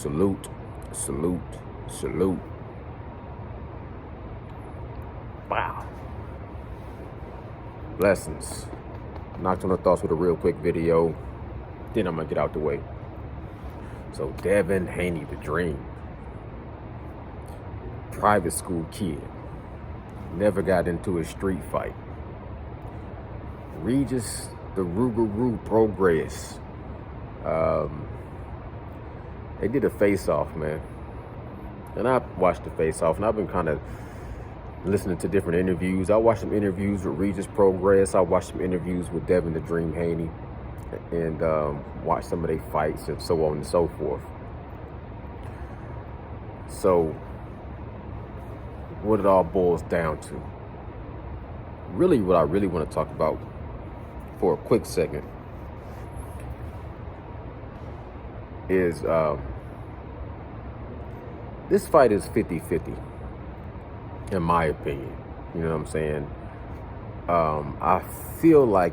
Salute, salute, salute. Wow. Blessings. Nocturnal Thoughts with a real quick video. Then I'm going to get out the way. So Devin Haney, the dream. Private school kid. Never got into a street fight. Regis, the Rougarou Progress. They did a face-off, man. And I watched the face-off, and I've been kind of listening to different interviews. I watched some interviews with Regis Progress. I watched some interviews with Devin the Dream Haney, and watched some of their fights and so on and so forth. So what it all boils down to, really what I really want to talk about for a quick second is this fight is 50-50 in my opinion. You know what I'm saying? I feel like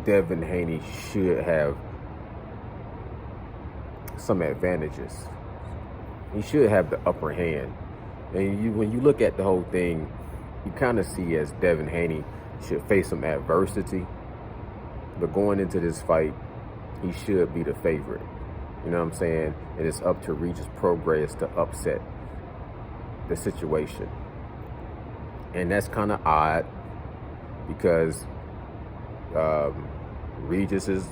Devin Haney should have some advantages. He should have the upper hand. And when you look at the whole thing, you kind of see as Devin Haney should face some adversity. But going into this fight, he should be the favorite. You know what I'm saying? And it's up to Regis Progress to upset the situation. And that's kind of odd because Regis is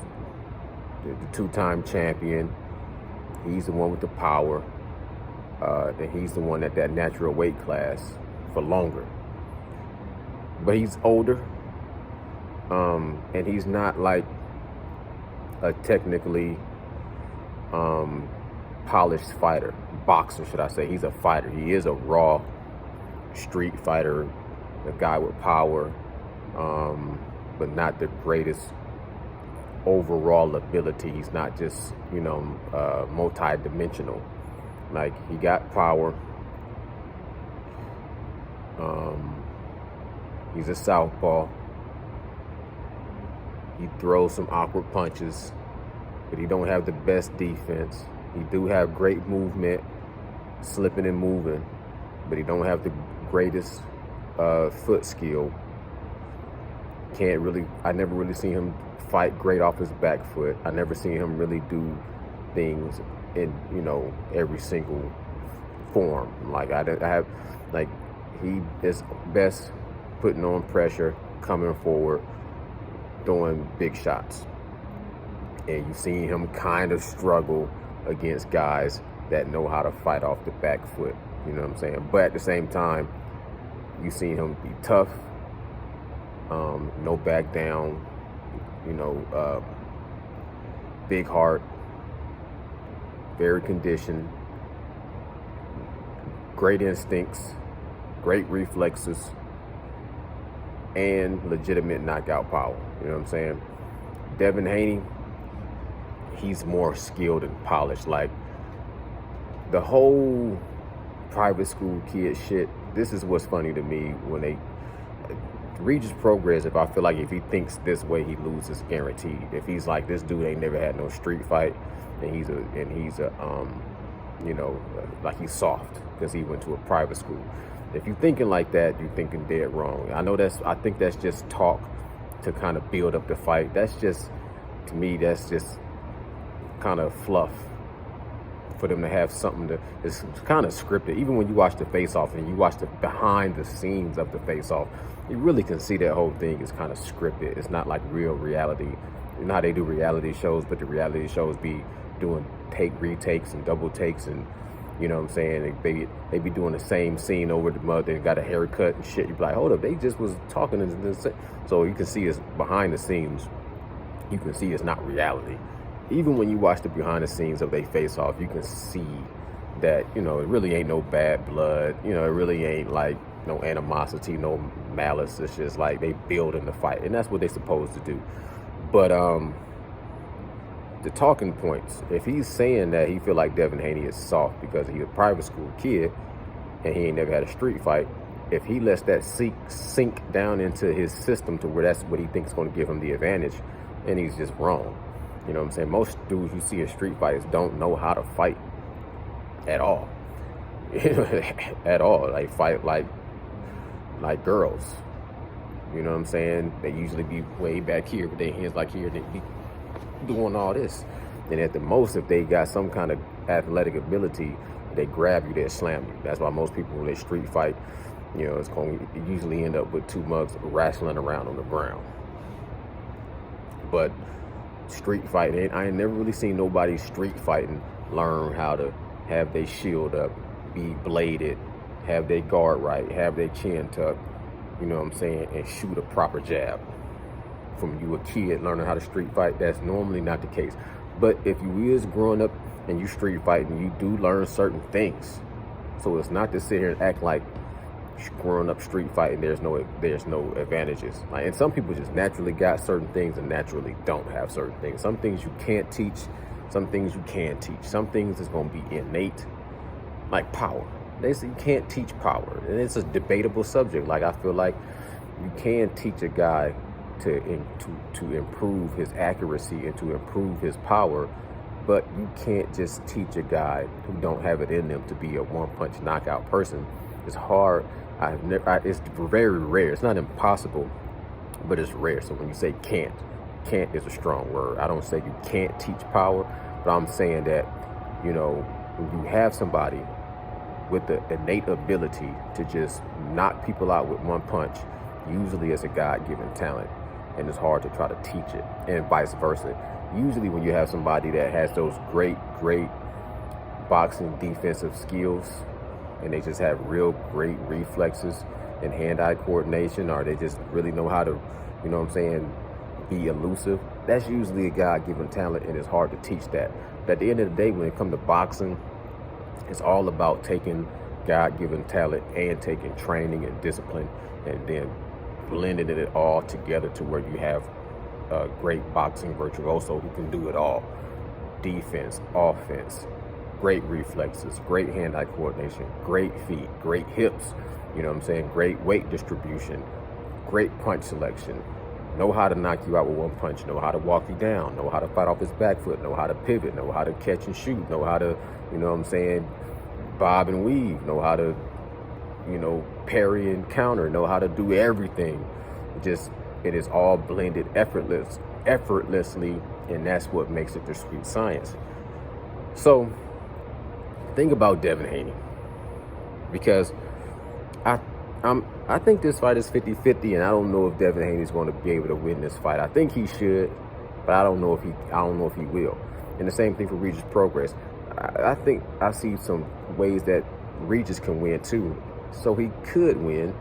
the two-time champion. He's the one with the power. And he's the one at that natural weight class for longer. But he's older. And he's not like a technically polished fighter, boxer should I say. He's a fighter. He is a raw street fighter, a guy with power, but not the greatest overall ability. He's not just, multi-dimensional. Like, he got power. He's a southpaw. He throws some awkward punches, but he don't have the best defense. He do have great movement, slipping and moving, but he don't have the greatest foot skill. I never really seen him fight great off his back foot. I never seen him really do things in, every single form. He is best putting on pressure, coming forward, throwing big shots. And you've seen him kind of struggle against guys that know how to fight off the back foot. You know what I'm saying? But at the same time, you've seen him be tough, no back down, big heart, very conditioned, great instincts, great reflexes, and legitimate knockout power. You know what I'm saying? Devin Haney, he's more skilled and polished. Like, the whole private school kid shit, this is what's funny to me when Regis Progress, if he thinks this way, he loses guaranteed. If he's like, this dude ain't never had no street fight, and he's like he's soft because he went to a private school. If you're thinking like that, you're thinking dead wrong. I think that's just talk to kind of build up the fight. That's just, to me, that's just kind of fluff for them to have something it's kind of scripted. Even when you watch the face-off and you watch the behind the scenes of the face-off, you really can see that whole thing is kind of scripted. It's not like real reality. You know how they do reality shows, but the reality shows be doing retakes and double takes, and you know what I'm saying, they be doing the same scene over the mother. They got a haircut and shit. You be like, hold up, they just was talking in this. So you can see it's behind the scenes. You can see it's not reality. Even when you watch the behind the scenes of they face off, you can see that, it really ain't no bad blood. It really ain't like no animosity, no malice. It's just like they build in the fight, and that's what they're supposed to do. But the talking points, if he's saying that he feel like Devin Haney is soft because he's a private school kid and he ain't never had a street fight, if he lets that sink down into his system to where that's what he thinks is going to give him the advantage, then he's just wrong. You know what I'm saying? Most dudes you see in street fights don't know how to fight at all. At all. Like fight like girls. You know what I'm saying? They usually be way back here with their hands like here. They be doing all this. And at the most, if they got some kind of athletic ability, they grab you, they slam you. That's why most people when they street fight, you know, it's going to usually end up with two mugs wrestling around on the ground. But street fighting, I ain't never really seen nobody street fighting learn how to have their shield up, be bladed, have their guard right, have their chin tucked, you know what I'm saying, and shoot a proper jab. From you a kid learning how to street fight, that's normally not the case. But if you is growing up and you street fighting, you do learn certain things. So it's not to sit here and act like growing up street fighting there's no advantages. Like, and some people just naturally got certain things and naturally don't have certain things. Some things you can't teach, some things you can teach. Some things is going to be innate, like power. They say you can't teach power, and it's a debatable subject. Like, I feel like you can teach a guy to improve his accuracy and to improve his power, but you can't just teach a guy who don't have it in them to be a one-punch knockout person. It's hard. It's very rare. It's not impossible, but it's rare. So when you say can't is a strong word. I don't say you can't teach power, but I'm saying that, you know, when you have somebody with the innate ability to just knock people out with one punch, usually it's a God-given talent, and it's hard to try to teach it, and vice versa. Usually when you have somebody that has those great boxing defensive skills, and they just have real great reflexes and hand-eye coordination, or they just really know how to, you know what I'm saying, be elusive, that's usually a God-given talent, and it's hard to teach that. But at the end of the day, when it comes to boxing, it's all about taking God-given talent and taking training and discipline, and then blending it all together to where you have a great boxing virtuoso who can do it all. Defense, offense, great reflexes, great hand-eye coordination, great feet, great hips, you know what I'm saying, great weight distribution, great punch selection, know how to knock you out with one punch, know how to walk you down, know how to fight off his back foot, know how to pivot, know how to catch and shoot, know how to, you know what I'm saying, bob and weave, know how to, you know, parry and counter, know how to do everything. Just, it is all blended effortlessly, and that's what makes it the street science. So think about Devin Haney, because I think this fight is 50-50, and I don't know if Devin Haney is going to be able to win this fight. I think he should, but I don't know if he will. And the same thing for Regis Progress. I think I see some ways that Regis can win too, so he could win.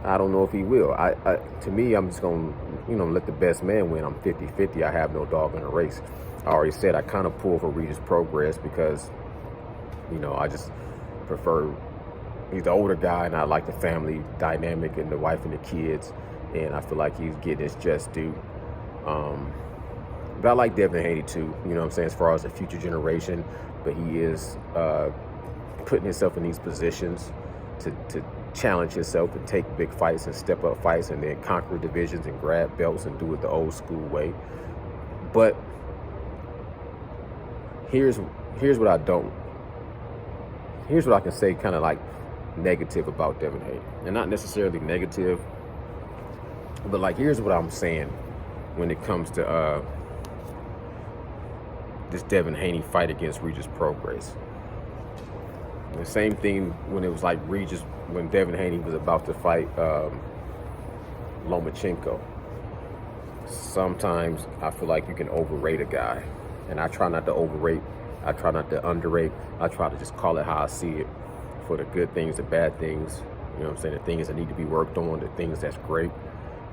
I don't know if he will. To me, I'm just going to, you know, let the best man win. I'm 50-50. I have no dog in the race. I already said I kind of pull for Regis Progress because, you know, I just prefer, he's the older guy, and I like the family dynamic and the wife and the kids, and I feel like he's getting his just due. But I like Devin Haney too, you know what I'm saying, as far as the future generation, but he is putting himself in these positions to challenge himself and take big fights and step up fights and then conquer divisions and grab belts and do it the old school way. But here's what I can say kind of like negative about Devin Haney, and not necessarily negative, but like, here's what I'm saying when it comes to this Devin Haney fight against Regis Progress. The same thing when it was like when Devin Haney was about to fight Lomachenko. Sometimes I feel like you can overrate a guy, and I try not to overrate. I try not to underrate. I try to just call it how I see it, for the good things, the bad things, you know what I'm saying, the things that need to be worked on, the things that's great.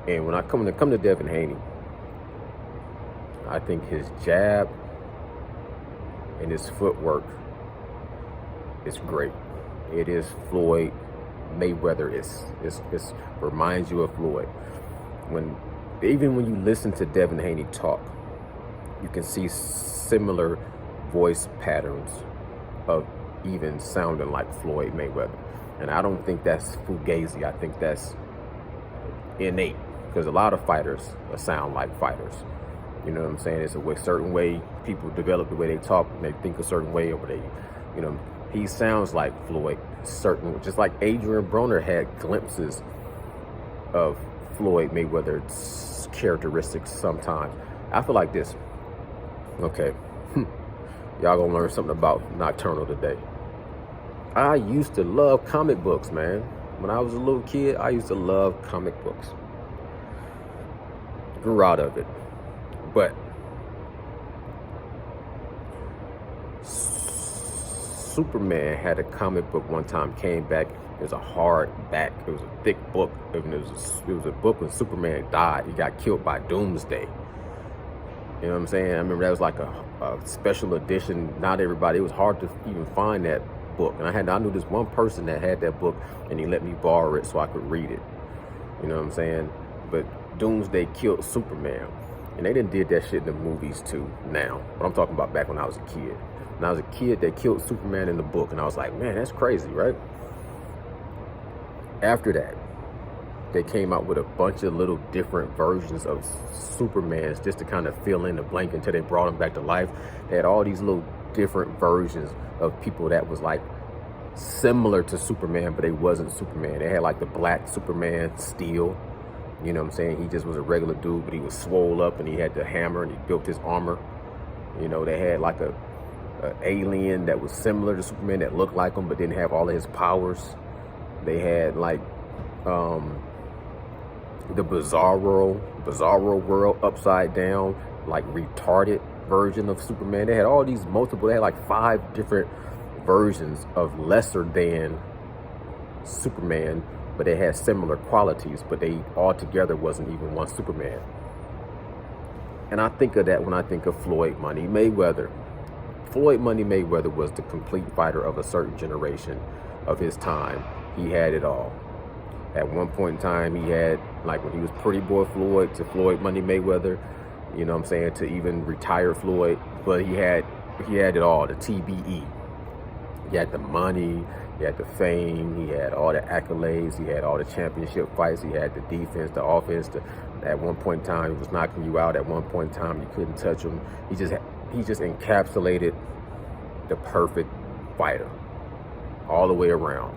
And when I come to Devin Haney, I think his jab and his footwork is great. It is Floyd Mayweather. It reminds you of Floyd. Even when you listen to Devin Haney talk, you can see similar voice patterns of even sounding like Floyd Mayweather. And I don't think that's fugazi. I think that's innate, because a lot of fighters sound like fighters. You know what I'm saying? It's a certain way people develop the way they talk, and they think a certain way, or they, you know, he sounds like Floyd, certain, just like Adrian Broner had glimpses of Floyd Mayweather's characteristics sometimes. I feel like this. Okay, y'all gonna learn something about Nocturnal today. I used to love comic books, man. When I was a little kid, I used to love comic books. Grew out of it. But Superman had a comic book one time, came back. It was a hardback. It was a thick book. It was a book when Superman died. He got killed by Doomsday. You know what I'm saying? I remember that was like a special edition. Not everybody. It was hard to even find that book. And I knew this one person that had that book, and he let me borrow it so I could read it. You know what I'm saying? But Doomsday killed Superman. And they done did that shit in the movies too now. But I'm talking about back when I was a kid. When I was a kid, they killed Superman in the book. And I was like, man, that's crazy, right? After that, they came out with a bunch of little different versions of Supermans just to kind of fill in the blank until they brought him back to life. They had all these little different versions of people that was like similar to Superman, but they wasn't Superman. They had like the black Superman, Steel. You know what I'm saying? He just was a regular dude, but he was swole up and he had the hammer and he built his armor. You know, they had like a alien that was similar to Superman that looked like him but didn't have all of his powers. They had like the Bizarro world upside down, like retarded version of Superman. They had all these multiple, they had like 5 different versions of lesser than Superman, but they had similar qualities, but they all together wasn't even one Superman. And I think of that when I think of Floyd Money Mayweather. Floyd Money Mayweather was the complete fighter of a certain generation of his time. He had it all. At one point in time, he had, like when he was Pretty Boy Floyd to Floyd Money Mayweather, you know what I'm saying, to even retire Floyd, but he had it all, the TBE. He had the money, he had the fame, he had all the accolades, he had all the championship fights, he had the defense, the offense. At one point in time, he was knocking you out. At one point in time, you couldn't touch him. He just encapsulated the perfect fighter all the way around.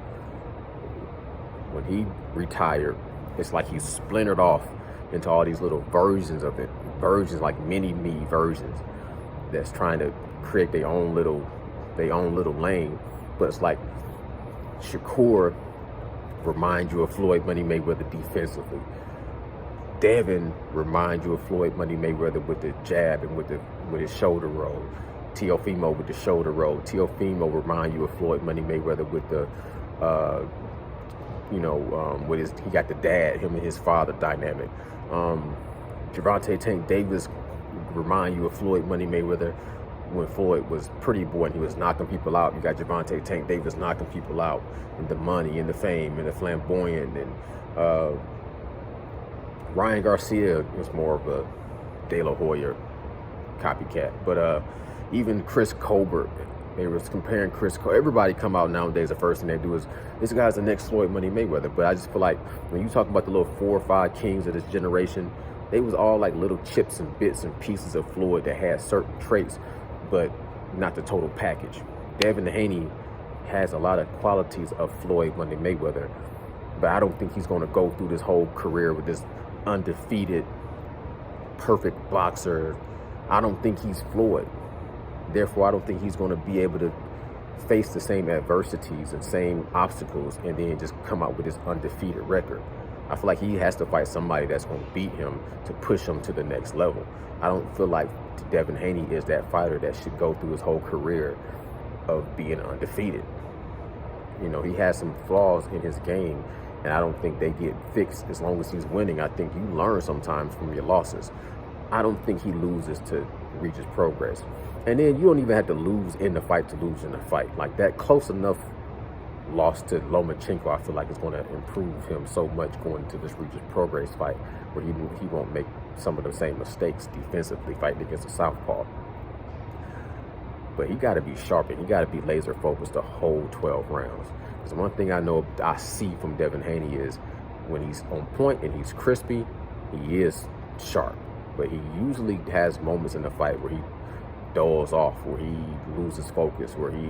When he retired, it's like he splintered off into all these little versions of it, versions like mini-me versions that's trying to create their own little lane. But it's like Shakur reminds you of Floyd Money Mayweather defensively. Devin reminds you of Floyd Money Mayweather with the jab and with his shoulder roll. Teofimo with the shoulder roll. Teofimo reminds you of Floyd Money Mayweather with the he got the dad, him and his father dynamic. Gervonta Tank Davis remind you of Floyd Money Mayweather when Floyd was Pretty Boy and he was knocking people out. You got Gervonta Tank Davis knocking people out, and the money and the fame and the flamboyant. And Ryan Garcia was more of a De La Hoya copycat. But even Chris Colbert, they was comparing everybody come out nowadays, the first thing they do is, this guy's the next Floyd Money Mayweather. But I just feel like when you talk about the little 4 or 5 kings of this generation, they was all like little chips and bits and pieces of Floyd that had certain traits, but not the total package. Devin Haney has a lot of qualities of Floyd Money Mayweather, but I don't think he's going to go through this whole career with this undefeated, perfect boxer. I don't think he's Floyd. Therefore, I don't think he's going to be able to face the same adversities and same obstacles and then just come out with this undefeated record. I feel like he has to fight somebody that's going to beat him to push him to the next level. I don't feel like Devin Haney is that fighter that should go through his whole career of being undefeated. You know, he has some flaws in his game, and I don't think they get fixed as long as he's winning. I think you learn sometimes from your losses. I don't think he loses to reach his progress. And then you don't even have to lose in the fight to lose in the fight. Like that close enough loss to Lomachenko, I feel like it's going to improve him so much going to this reach his progress fight, where he won't make some of the same mistakes defensively fighting against a southpaw. But he got to be sharp and he got to be laser focused the whole 12 rounds. Because one thing I see from Devin Haney is when he's on point and he's crispy, he is sharp. but he usually has moments in the fight where he dulls off, where he loses focus, where he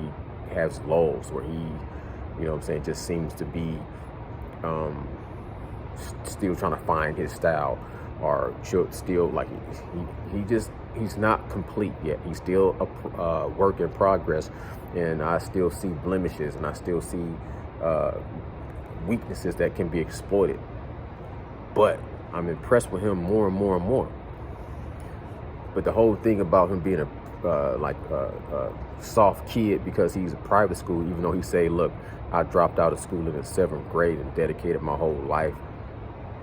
has lulls, where he, you know what I'm saying, just seems to be still trying to find his style, or still like he's not complete yet. He's still a work in progress, and I still see blemishes, and I still see weaknesses that can be exploited. But I'm impressed with him more and more and more. But the whole thing about him being a soft kid because he's a private school, even though he say, look, I dropped out of school in the 7th grade and dedicated my whole life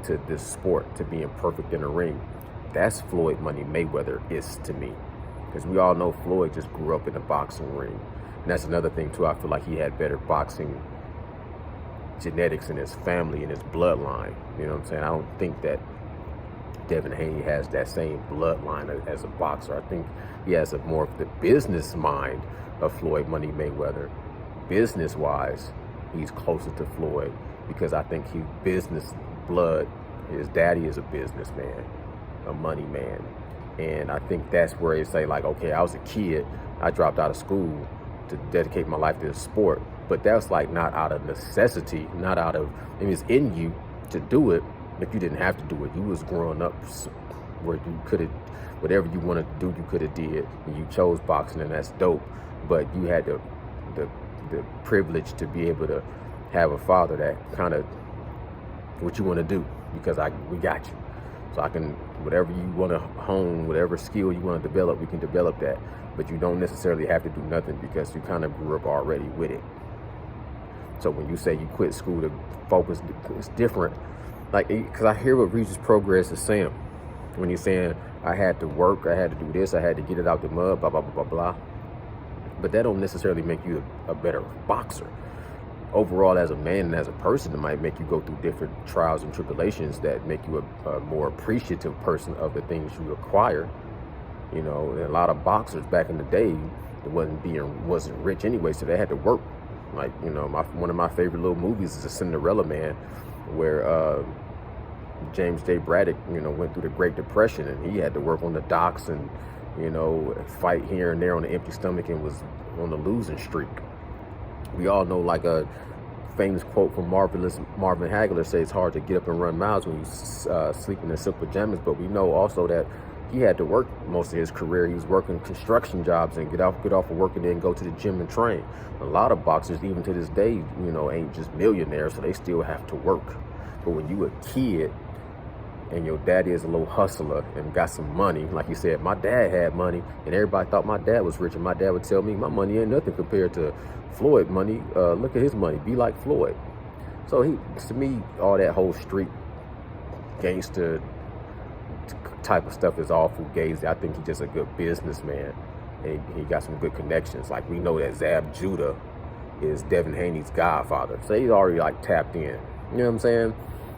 to this sport, to being perfect in the ring. That's Floyd Money Mayweather is to me. Because we all know Floyd just grew up in the boxing ring. And that's another thing too. I feel like he had better boxing genetics in his family and his bloodline. You know what I'm saying? I don't think that Devin Haney has that same bloodline as a boxer. I think he has a more of the business mind of Floyd Money Mayweather. Business-wise, he's closer to Floyd because I think he business blood. His daddy is a businessman, a money man, and I think that's where they say like, okay, I was a kid, I dropped out of school to dedicate my life to the sport, but that's like not out of necessity, not out of, I mean, it's in you to do it, but you didn't have to do it. You was growing up where you could have, whatever you wanted to do, you could have did, and you chose boxing, and that's dope. But you had the privilege to be able to have a father that kind of what you want to do, because we got you. So I can, whatever you want to hone, whatever skill you want to develop, we can develop that. But you don't necessarily have to do nothing because you kind of grew up already with it. So when you say you quit school to focus, it's different. Like, because I hear what Regis Progress is saying when he's saying, I had to work, I had to do this, I had to get it out the mud, blah, blah, blah, blah, blah. But that don't necessarily make you a better boxer. Overall, as a man and as a person, it might make you go through different trials and tribulations that make you a more appreciative person of the things you acquire. You know, and a lot of boxers back in the day wasn't rich anyway, so they had to work. Like, you know, one of my favorite little movies is A Cinderella Man, where James J. Braddock, you know, went through the Great Depression, and he had to work on the docks and, you know, fight here and there on an empty stomach, and was on the losing streak. We all know, like, a famous quote from Marvin Hagler says, it's hard to get up and run miles when you sleeping in silk pajamas. But we know also that he had to work most of his career. He was working construction jobs and get off of work and then go to the gym and train. A lot of boxers, even to this day, you know, ain't just millionaires, so they still have to work. But when you a kid and your daddy is a little hustler and got some money, like you said, my dad had money and everybody thought my dad was rich, and my dad would tell me my money ain't nothing compared to Floyd money. Look at his money, be like Floyd. So to me, all that whole street gangster type of stuff is all fugazi. I think he's just a good businessman, and he got some good connections. Like, we know that Zab Judah is Devin Haney's godfather, so he's already like tapped in. You know what I'm saying?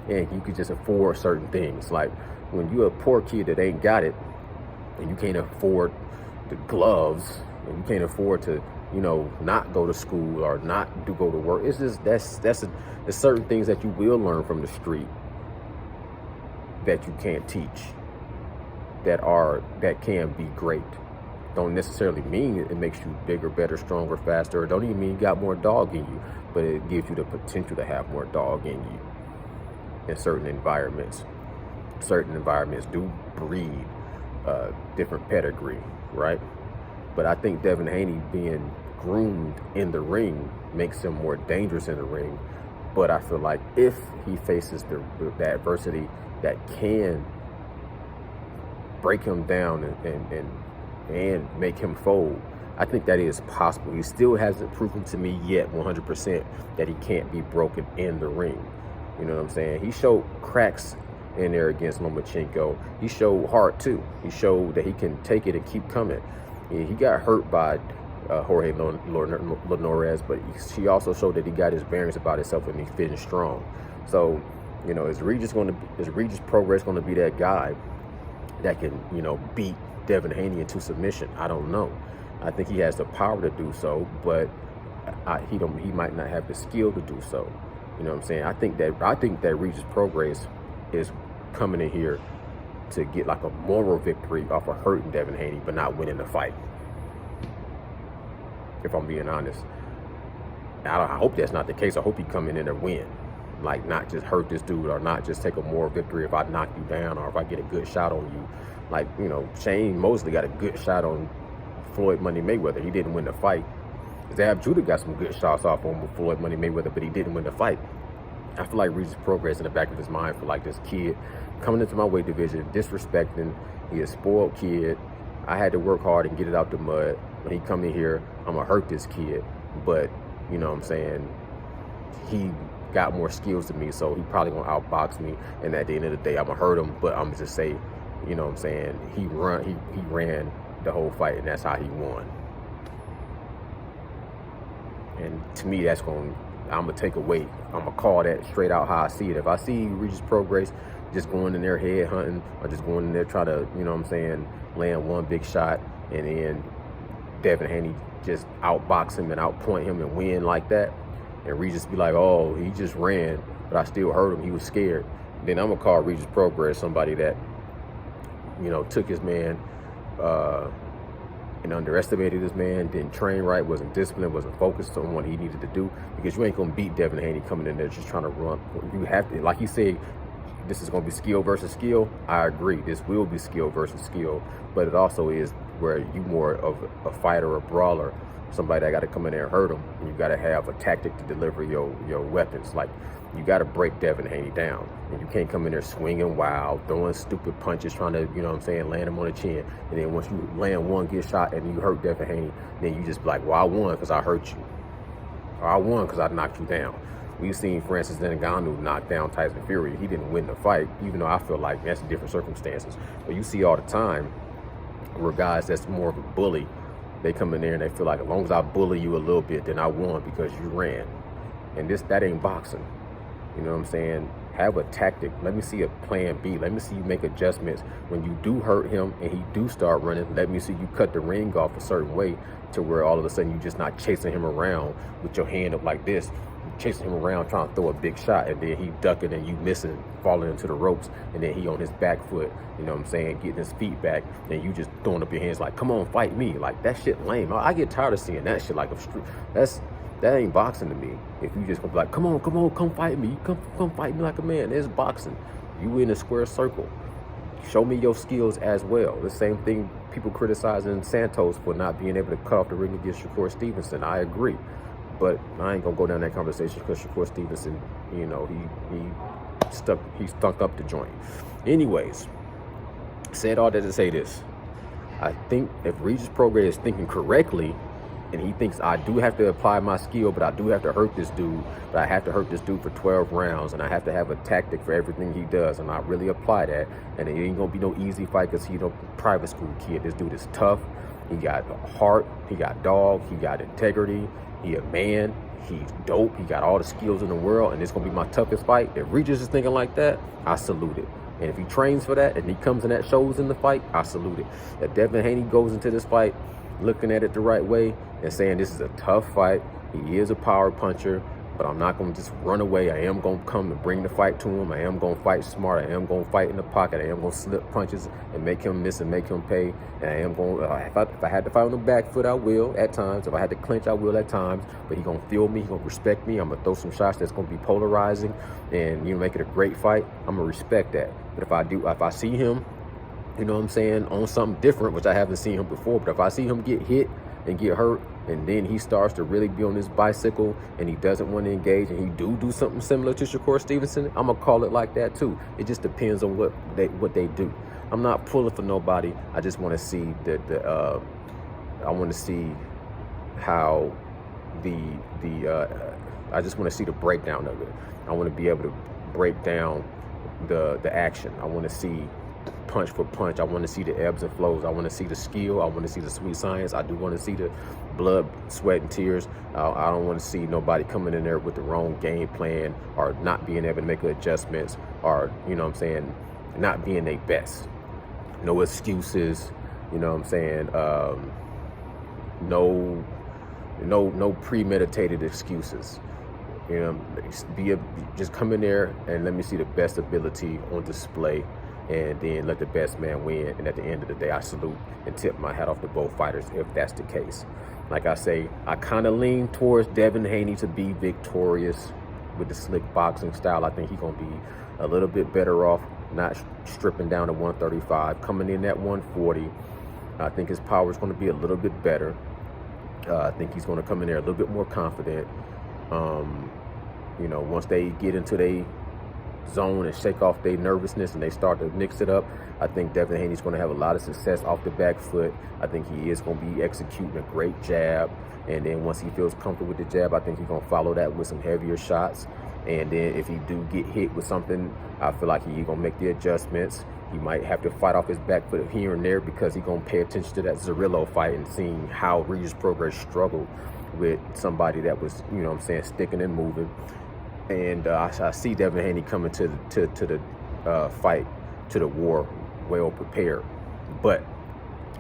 And you could just afford certain things. Like, when you're a poor kid that ain't got it, and you can't afford the gloves, and you can't afford to, you know, not go to school or not go to work. It's just there's certain things that you will learn from the street that you can't teach, that can be great. Don't necessarily mean it makes you bigger, better, stronger, faster. It don't even mean you got more dog in you, but it gives you the potential to have more dog in you in certain environments. Certain environments do breed different pedigree, right? But I think Devin Haney being groomed in the ring makes him more dangerous in the ring. But I feel like if he faces the adversity that can break him down and make him fold, I think that is possible. He still hasn't proven to me yet 100% that he can't be broken in the ring. You know what I'm saying? He showed cracks in there against Lomachenko. He showed heart too. He showed that he can take it and keep coming. He got hurt by Jorge Linares, but he also showed that he got his bearings about himself and he finished strong. So, you know, is Regis Progress going to be that guy that can, you know, beat Devin Haney into submission? I don't know. I think he has the power to do so, but he might not have the skill to do so. You know what I'm saying? I think that Regis Progress is coming in here to get like a moral victory off of hurting Devin Haney but not winning the fight. If I'm being honest, I hope that's not the case. I hope he come in and win, like not just hurt this dude or not just take a moral victory if I knock you down or if I get a good shot on you. Like, you know, Shane Mosley got a good shot on Floyd Money Mayweather. He didn't win the fight. Zab Judah got some good shots off on Floyd Money Mayweather, but he didn't win the fight. I feel like Regis Prograis in the back of his mind for like this kid coming into my weight division, disrespecting. He a spoiled kid. I had to work hard and get it out the mud. When he come in here, I'm gonna hurt this kid. But, you know what I'm saying, he got more skills than me, so he probably gonna outbox me. And at the end of the day, I'm gonna hurt him. But I'm gonna just say, you know what I'm saying, he ran the whole fight, and that's how he won. And to me, that's I'm gonna take away. I'm gonna call that straight out how I see it. If I see Regis Prograis just going in there head hunting or just going in there trying to, you know what I'm saying, land one big shot, and then Devin Haney just outbox him and outpoint him and win like that, and Regis be like, oh, he just ran, but I still hurt him, he was scared, then I'm gonna call Regis Prograis somebody that, you know, took his man and underestimated this man, didn't train right, wasn't disciplined, wasn't focused on what he needed to do, because you ain't gonna beat Devin Haney coming in there just trying to run. You have to, like you said, this is gonna be skill versus skill. I agree, this will be skill versus skill, but it also is where you more of a fighter or brawler, somebody that got to come in there and hurt him, and you got to have a tactic to deliver your weapons. Like, you got to break Devin Haney down, and you can't come in there swinging wild, throwing stupid punches, trying to, you know what I'm saying, land him on the chin, and then once you land one good shot and you hurt Devin Haney, then you just be like, well, I won because I hurt you, or I won because I knocked you down. We've seen Francis Ngannou knock down Tyson Fury. He didn't win the fight, even though I feel like that's different circumstances. But you see all the time where guys that's more of a bully, they come in there and they feel like, as long as I bully you a little bit, then I won because you ran. And that ain't boxing. You know what I'm saying? Have a tactic. Let me see a plan B. Let me see you make adjustments. When you do hurt him and he do start running, let me see you cut the ring off a certain way to where all of a sudden you're just not chasing him around with your hand up like this, chasing him around trying to throw a big shot, and then he ducking and you missing, falling into the ropes, and then he on his back foot, you know what I'm saying, getting his feet back, and you just throwing up your hands like, come on, fight me. Like, that shit lame. I get tired of seeing that shit. Like, that ain't boxing to me. If you just gonna be like, come on, come fight me. Come fight me like a man. It's boxing. You in a square circle. Show me your skills as well. The same thing people criticizing Santos for not being able to cut off the ring against Shakur Stevenson. I agree. But I ain't gonna go down that conversation because Shakur Stevenson, you know, he stunk up the joint. Anyways, said all that to say this. I think if Regis Prograis is thinking correctly, and he thinks I do have to apply my skill, but I do have to hurt this dude, but I have to hurt this dude for 12 rounds, and I have to have a tactic for everything he does, and I really apply that, and it ain't gonna be no easy fight because he's a private school kid. This dude is tough. He got heart. He got dog. He got integrity. He a man. He's dope. He got all the skills in the world, and it's gonna be my toughest fight. If Regis is thinking like that, I salute it. And if he trains for that and he comes in that shows in the fight, I salute it. If Devin Haney goes into this fight looking at it the right way and saying this is a tough fight, he is a power puncher, but I'm not going to just run away. I am going to come and bring the fight to him. I am going to fight smart. I am going to fight in the pocket. I am going to slip punches and make him miss and make him pay. And I am going to, if I had to fight on the back foot, I will at times. If I had to clinch, I will at times. But he's going to feel me. He's going to respect me. I'm going to throw some shots that's going to be polarizing and, you know, make it a great fight. I'm going to respect that. But if I see him, you know what I'm saying, on something different, which I haven't seen him before, but if I see him get hit and get hurt, and then he starts to really be on his bicycle and he doesn't want to engage, and he do something similar to Shakur Stevenson, I'm gonna call it like that too. It just depends on what they do. I'm not pulling for nobody. I just want to see I want to see how I just want to see the breakdown of it. I want to be able to break down the action. I want to see punch for punch. I want to see the ebbs and flows. I want to see the skill. I want to see the sweet science. I do want to see the blood, sweat, and tears. I don't want to see nobody coming in there with the wrong game plan or not being able to make adjustments or, you know what I'm saying, not being their best. No excuses, you know what I'm saying, no premeditated excuses. You know, just come in there and let me see the best ability on display. and then let the best man win. And at the end of the day, I salute and tip my hat off to both fighters if that's the case. Like I say, I kind of lean towards Devin Haney to be victorious with the slick boxing style. I think he's going to be a little bit better off not stripping down to 135, coming in at 140. I think his power is going to be a little bit better. I think he's going to come in there a little bit more confident. You know, once they get into their zone and shake off their nervousness and they start to mix it up, I think Devin Haney's going to have a lot of success off the back foot. I think he is going to be executing a great jab. And then once he feels comfortable with the jab, I think he's going to follow that with some heavier shots. And then if he do get hit with something, I feel like he's going to make the adjustments. He might have to fight off his back foot here and there because he's going to pay attention to that Zerillo fight and seeing how Regis Prograis struggled with somebody that was, you know what I'm saying, sticking and moving. And I see Devin Haney coming to the fight, to the war, well prepared. But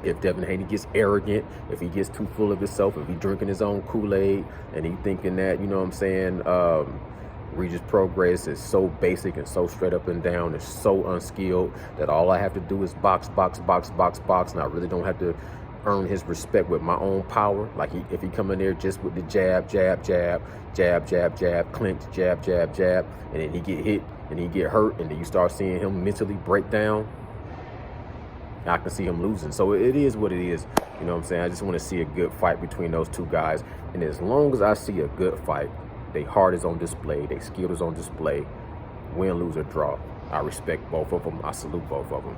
if Devin Haney gets arrogant, if he gets too full of himself, if he's drinking his own Kool-Aid and he thinking that, you know what I'm saying, Regis Prograis is so basic and so straight up and down and so unskilled that all I have to do is box, box, box, box, box, and I really don't have to earn his respect with my own power. Like if he come in there just with the jab, jab, jab, jab, jab, jab, clinch, jab, jab, jab, and then he get hit and he get hurt, and then you start seeing him mentally break down, I can see him losing. So it is what it is. You know what I'm saying? I just want to see a good fight between those two guys. And as long as I see a good fight, their heart is on display, their skill is on display, win, lose, or draw, I respect both of them. I salute both of them.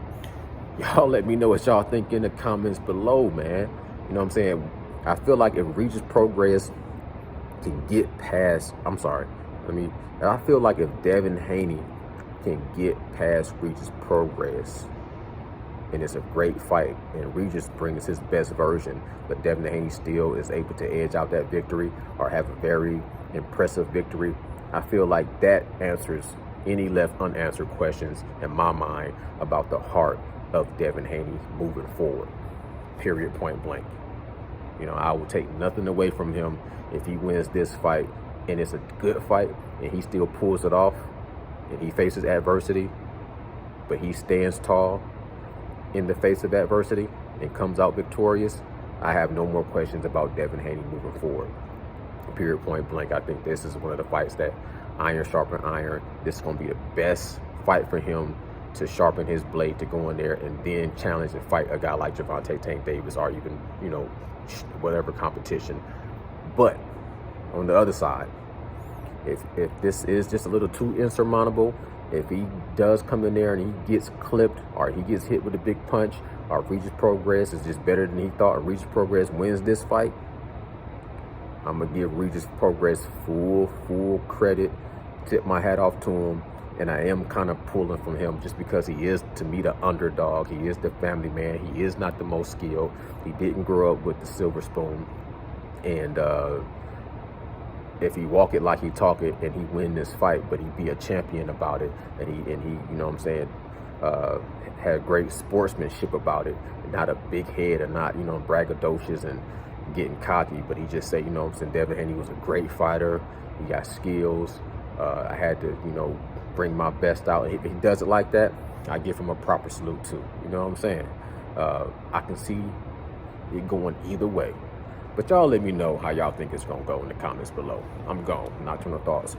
Y'all let me know what y'all think in the comments below, man. You know what I'm saying? I feel like if Regis Prograis can get past, I feel like if Devin Haney can get past Regis Prograis, and it's a great fight, and Regis brings his best version, but Devin Haney still is able to edge out that victory or have a very impressive victory, I feel like that answers any left unanswered questions in my mind about the heart of Devin Haney moving forward, period, point blank. You know, I will take nothing away from him if he wins this fight and it's a good fight and he still pulls it off and he faces adversity, but he stands tall in the face of adversity and comes out victorious. I have no more questions about Devin Haney moving forward, period, point blank. I think this is one of the fights that iron sharpen iron. This is going to be the best fight for him to sharpen his blade, to go in there and then challenge and fight a guy like Gervonta Tank Davis or even, you know, whatever competition. But on the other side, if this is just a little too insurmountable, if he does come in there and he gets clipped or he gets hit with a big punch, or Regis Prograis is just better than he thought, or Regis Prograis wins this fight, I'm going to give Regis Prograis full credit, tip my hat off to him. And I am kind of pulling from him just because he is, to me, the underdog. He is the family man. He is not the most skilled. He didn't grow up with the silver spoon. And if he walk it like he talk it and he win this fight, but he be a champion about it, and he, you know what I'm saying, had great sportsmanship about it, not a big head and not, you know, braggadocious and getting cocky, but he just say, you know what I'm saying, Devin Haney was a great fighter. He got skills. I had to, you know, bring my best out. If he does it like that, I give him a proper salute too. You know what I'm saying? I can see it going either way. But y'all let me know how y'all think it's going to go in the comments below. I'm gone. Nocturnal Thoughts.